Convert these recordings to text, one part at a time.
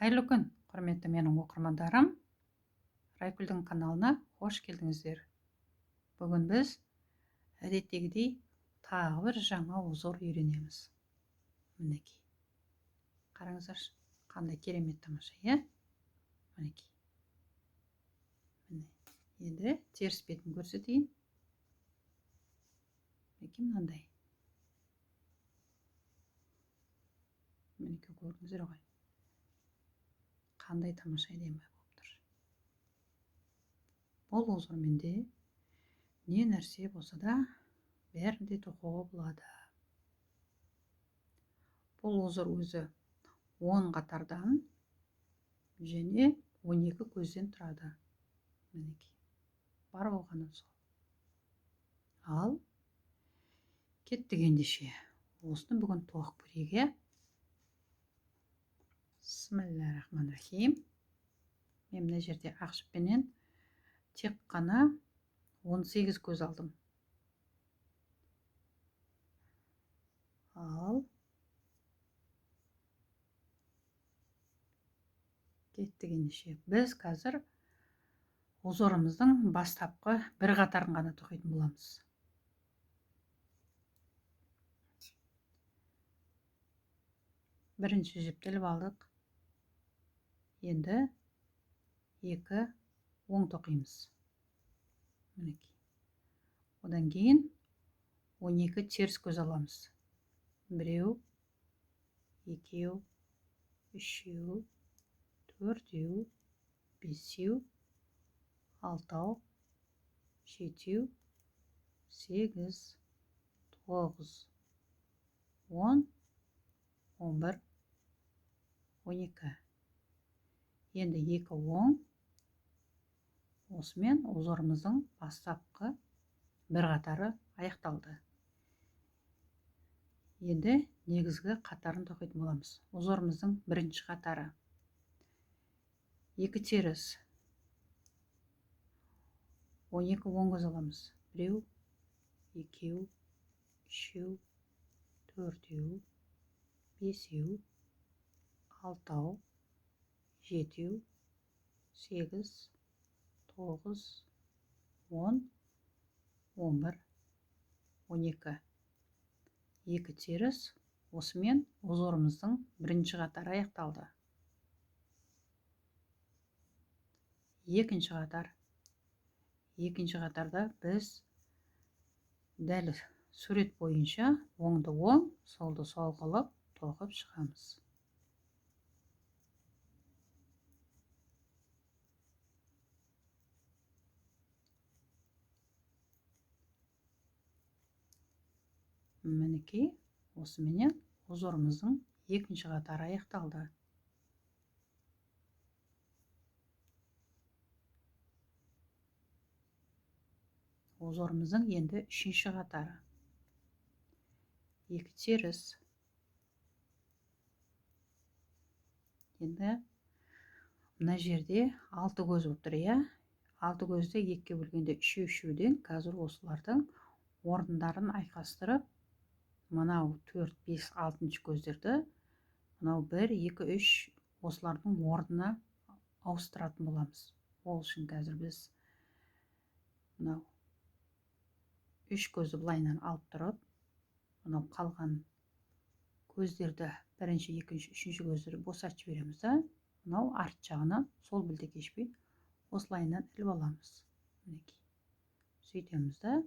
Қайырлы күн, құрметті менің оқырмандарым. Райкүлдің каналына қош келдіңіздер. Бүгін біз әдеттегідей тағы бір жаңа озор үйренеміз. Мінекей. Қараңыздаршы, қандай керемет тамаша, иә? Мінекей. Міне. Енді теріс бетін көрсетейін. Мінекей мынандай. Мінекей көрдіңіздер ғой. Қандай тамаша әдемі болып тұр. Бұл озормен де не нәрсе болса да бәрін де тоқуға болады. Бұл озор өзі 10 қатардан және 12 көзден тұрады. Мінекей. Бар болғаны сол. Ал кеттік ендеше. Осыны бүгін тоқып көрейік, иә? Бисмиллахиррахманиррахим. Мен мына жерде ақ жіппенен тек қана 18 көз алдым. Ал кеттік ендеше. Біз қазір озорымыздың бастапқы бір қатарын ғана тоқитын боламыз. Бірінші жіпті іліп алдық. Енді 2 оң тоқимыз. Мінекей. Одан кейін 12 теріс көз аламыз. 1, 2, 3, 4, 5, 6, 7, 8, 9, 10, 11, 12. Енді 2 оң. Осымен озорымыздың бастапқы бір қатары аяқталды. Енді негізгі қатарын тоқитын боламыз. Озорымыздың бірінші қатары. 2 теріс. 12 оң көз аламыз. 1, 2, 3, 4, 5, 6, 7, 8, 9, 10, 11, 12. 2 теріс. Осымен озорымыздың бірінші қатары аяқталды. Екінші қатар. Екінші қатарда біз дәл сурет бойынша оңды оң, солды сол қылып тоқып шығамыз. Мінекей, осыменен озорымыздың екінші қатары аяқталды. Озорымыздың енді үшінші қатары. 2 теріс. Енді мына жерде 6 көз болып тұр, иә? 6 көзді 2-ге бөлгенде 3-3-ден қазір осылардың орындарын айқастырып, мынау 4, 5, 6 көздерді мынау 1, 2, 3 осылардың орнына ауыстыратын боламыз. Ол үшін қазір біз мынау 3 көзді бұлайынан алып тұрып, мынау қалған көздерді бірінші, екінші, үшінші көздерді босатып жібереміз да, мынау арт жағына сол білте кешпей осылайынан іліп аламыз. Мінекей. Сөйтеміз да,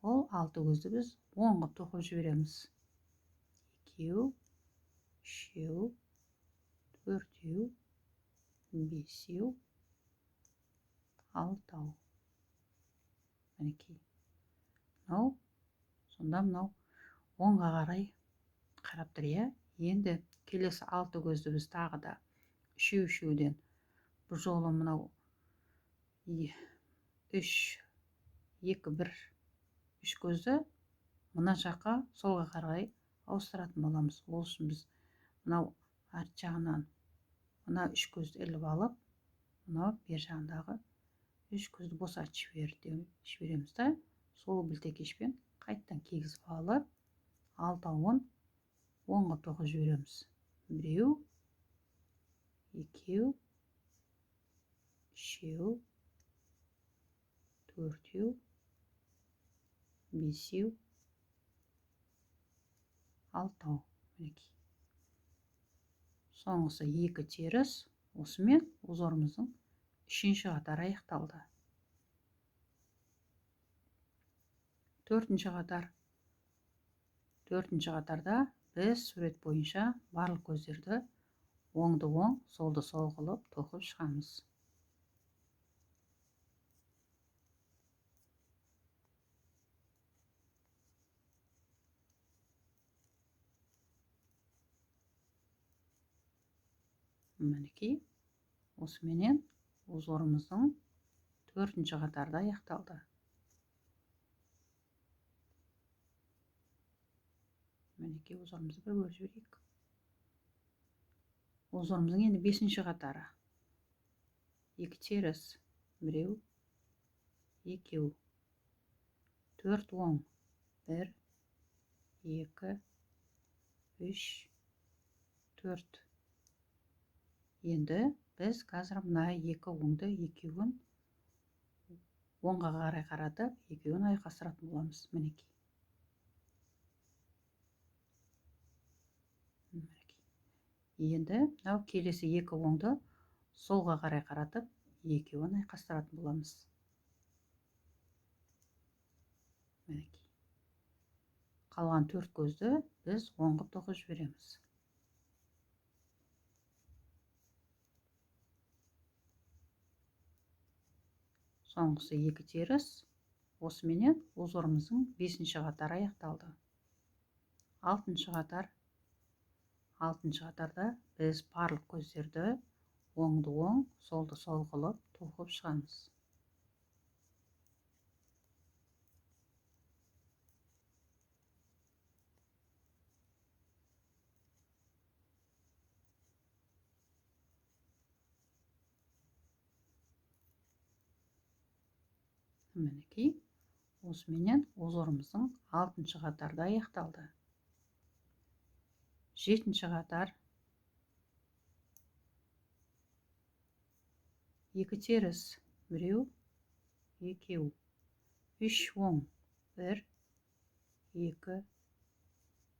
ол 6 көзді біз оңға тоқып жібереміз. 2, 3, 4, 5, 6. Мінекей. Мынау, сонда мынау оңға қарай қарап тұр, иә? Енді келесі 6 көзді біз тағы да 3-3-ден бұл жолы мынау 3, 2, 1, 3 көзді мына жаққа солға қарай ауыстыратын боламыз. Ол үшін біз мынау арт жағынан мына 3 көзді іліп алып, мынау бер жағындағы 3 көзді босатып жібереміз да, сол білтекешпен қайттан кигізіп алып, 6-ын оңға тоқып жібереміз. 1, екеу, үшеу, төртеу, бесеу, алтау. Мінекей. Соңғысы 2 теріс. Осымен узорымыздың 3-ші қатары аяқталды. 4-ші қатар. 4-ші қатарда біз сурет бойынша барлық көздерді оңды оң, солды сол қылып тоқып шығамыз. Мінекей, осыменен узорымыздың 4-ші қатарда аяқталды. Мінекей, узорымызды бір бөліп жіберейік. Узорымыздың енді 5-ші қатары. 2 теріс, біреу, екеу, 4 оң, 1, 2, 3, 4. Енді біз қазір мына 2 оңды екеуін оңға қарай қаратып, екеуін айқастыратын боламыз. Мінекей. Енді мынау келесі 2 оңды солға қарай қаратып, екеуін айқастыратын боламыз. Мінекей. Қалған 4 көзді біз оңғып тоқып жібереміз. Соңғысы 2 теріс. Осыменен узорымыздың 5-ші қатары аяқталды. 6-шы қатар. 6-шы қатарда біз барлық көздерді оңды оң, солды сол қылып тоқып шығамыз. Мінекей, осыменен узорымыздың 6-шы қатарда аяқталды. 7-ші қатар. 2 теріс, біреу, екеу, 3 оң, 1, 2,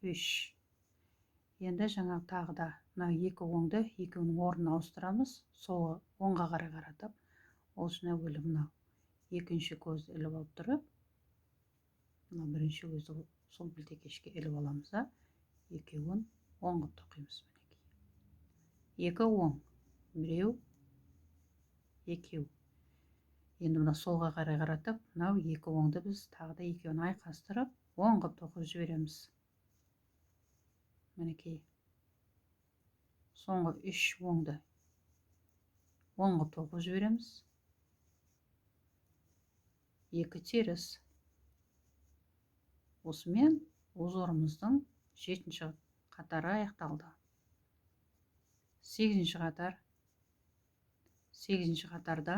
3. Енді жаңа тағы да мына 2 оңды екеуінің орнын ауыстырамыз. Солы оңға қарай қаратып, ол үшін әуелі мынау 2-ші көзді іліп алып тұрып, мына 1-ші көзді сол білтекешке іліп аламыз да, екеуін оңғып тоқимыз. 2 оң, біреу, екеу. Енді мына солға қарай қаратып, мынау 2 оңды біз тағы да екеуін айқастырып, оңғып тоқып жібереміз. Мінекей. Соңғы 3 оңды оңғып тоқып жібереміз. 2 теріс. Осымен узорымыздың 7-ші қатары аяқталды. 8-ші қатар. 8-ші қатарда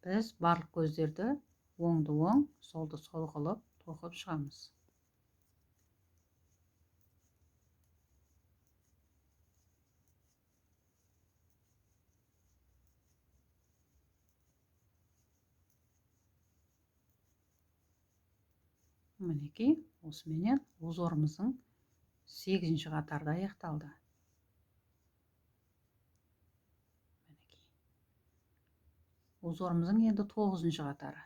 біз барлық көздерді оңды оң, солды сол қылып тоқып шығамыз. Мінекей, осыменен узорымыздың 8-ші қатарда аяқталды. Узорымыздың енді 9-ші қатары.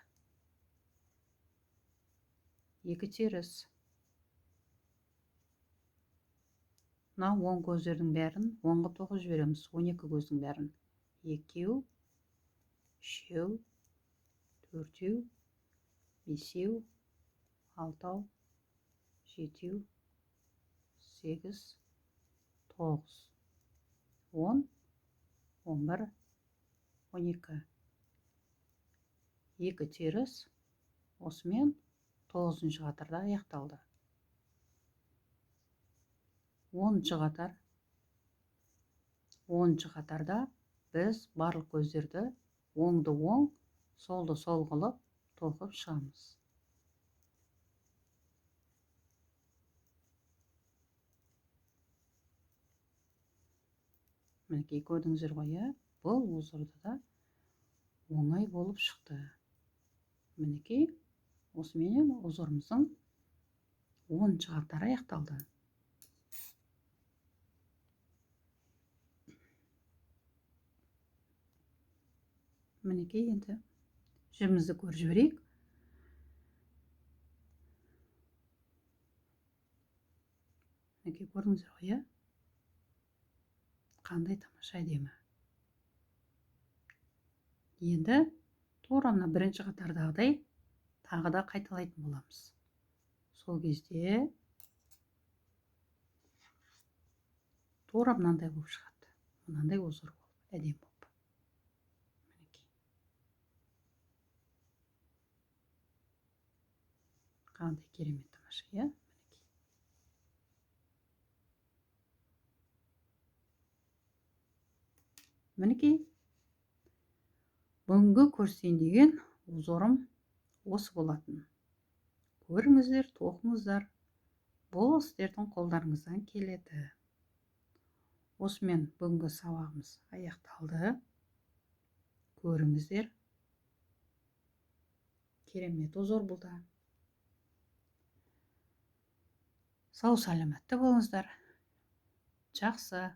2 теріс. Мына оң көздердің бәрін оңғып тоқып жібереміз. 12 көздің бәрін. 2, 3, 4, 5, 6, 7, 8, 9, 10, 11, 12. 2 теріс. Осымен 9-ші қатарда аяқталды. 10-ші қатар. 10-ші қатарда біз барлық көздерді оңды оң, солды сол қылып тоқып шығамыз. мінекей көрдіңіздер ғой, иә, бұл узорды да оңай болып шықты. Мінекей осыменен узорымыздың 10-шы қатары аяқталды. Мінекей енді жібімізді көріп жіберейік. Мінекей көрдіңіздер ғой, иә, қандай тамаша әдемі. Енді тура мына бірінші қатардағыдай тағы да қайталайтын боламыз. Сол кезде тура мынандай болып шығады. Мынандай узор болып, әдемі болып. Мінекей. Қандай керемет тамаша, иә? Мінекей. Бүгінгі көрсетейін деген узорым осы болатын. Көріңіздер, тоқыңыздар. Бұл сіздердің қолдарыңыздан келеді. Осымен бүгінгі сабағымыз аяқталды. Көріңіздер. Керемет узор болды. Сау саламатта болыңыздар. Жақсы.